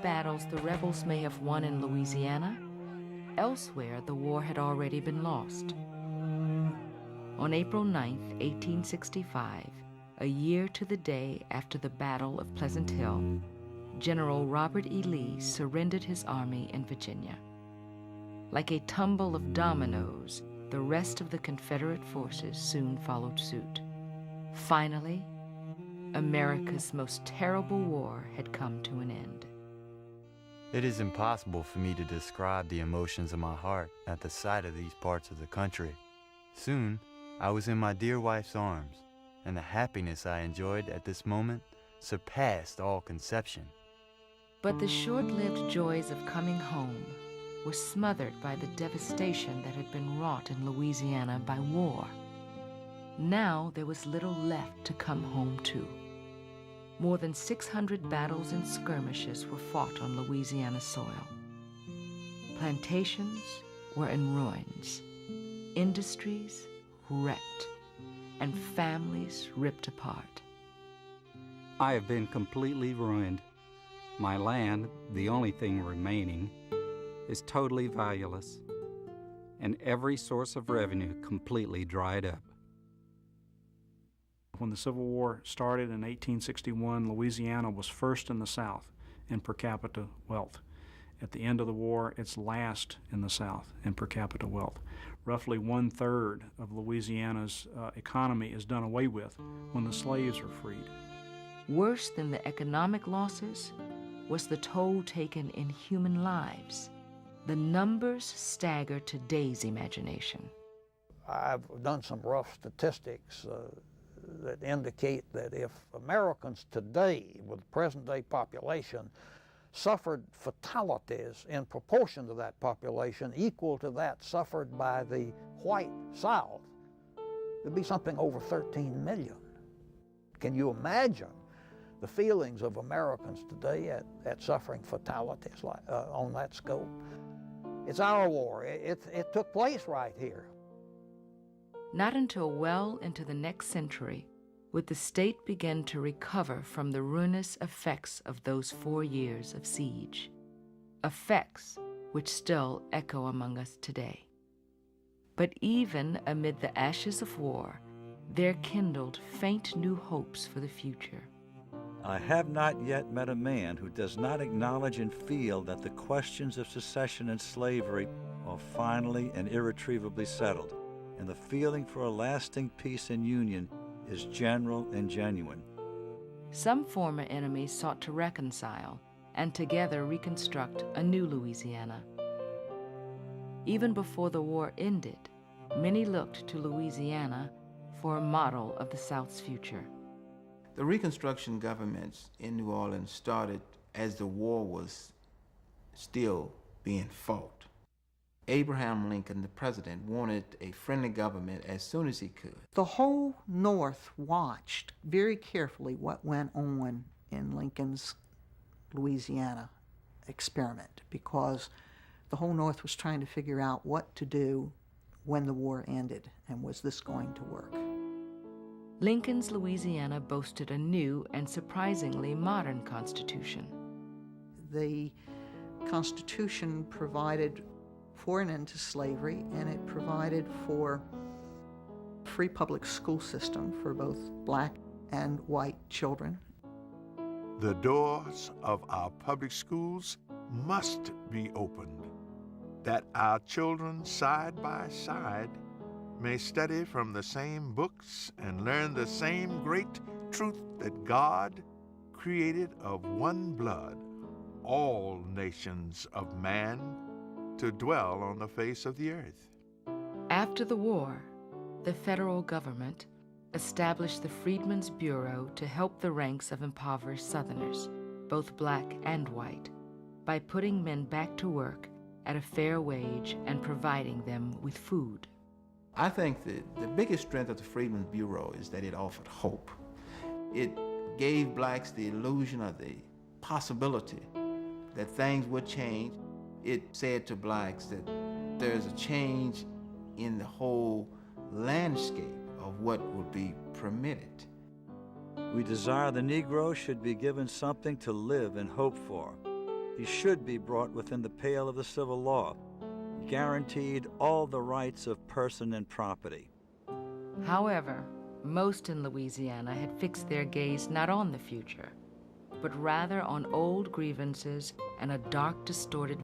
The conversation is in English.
battles the rebels may have won in Louisiana, elsewhere the war had already been lost. On April 9, 1865, a year to the day after the Battle of Pleasant Hill, General Robert E. Lee surrendered his army in Virginia. Like a tumble of dominoes, the rest of the Confederate forces soon followed suit. Finally, America's most terrible war had come to an end. It is impossible for me to describe the emotions of my heart at the sight of these parts of the country. Soon, I was in my dear wife's arms, and the happiness I enjoyed at this moment surpassed all conception. But the short-lived joys of coming home were smothered by the devastation that had been wrought in Louisiana by war. Now there was little left to come home to. More than 600 battles and skirmishes were fought on Louisiana soil. Plantations were in ruins, industries wrecked, and families ripped apart. I have been completely ruined. My land, the only thing remaining, is totally valueless, and every source of revenue completely dried up. When the Civil War started in 1861, Louisiana was first in the South in per capita wealth. At the end of the war, it's last in the South in per capita wealth. Roughly 1/3 of Louisiana's economy is done away with when the slaves are freed. Worse than the economic losses was the toll taken in human lives. The numbers stagger today's imagination. I've done some rough statistics that indicate that if Americans today, with present-day population, suffered fatalities in proportion to that population equal to that suffered by the white South, it'd be something over 13 million. Can you imagine the feelings of Americans today at suffering fatalities like, on that scope? It's our war. It took place right here. Not until well into the next century would the state begin to recover from the ruinous effects of those 4 years of siege, effects which still echo among us today. But even amid the ashes of war, there kindled faint new hopes for the future. I have not yet met a man who does not acknowledge and feel that the questions of secession and slavery are finally and irretrievably settled, and the feeling for a lasting peace and union is general and genuine. Some former enemies sought to reconcile and together reconstruct a new Louisiana. Even before the war ended, many looked to Louisiana for a model of the South's future. The Reconstruction governments in New Orleans started as the war was still being fought. Abraham Lincoln, the president, wanted a friendly government as soon as he could. The whole North watched very carefully what went on in Lincoln's Louisiana experiment, because the whole North was trying to figure out what to do when the war ended, and was this going to work? Lincoln's Louisiana boasted a new and surprisingly modern constitution. The Constitution provided for an end to slavery, and it provided for free public school system for both black and white children. The doors of our public schools must be opened, that our children side by side may study from the same books and learn the same great truth that God created of one blood all nations of man to dwell on the face of the earth. After the war, the federal government established the Freedmen's Bureau to help the ranks of impoverished Southerners, both black and white, by putting men back to work at a fair wage and providing them with food. I think that the biggest strength of the Freedmen's Bureau is that it offered hope. It gave blacks the illusion of the possibility that things would change. It said to blacks that there's a change in the whole landscape of what would be permitted. We desire the Negro should be given something to live and hope for. he should be brought within the pale of the civil law, guaranteed all the rights of person and property. However, most in Louisiana had fixed their gaze not on the future, but rather on old grievances and a dark, distorted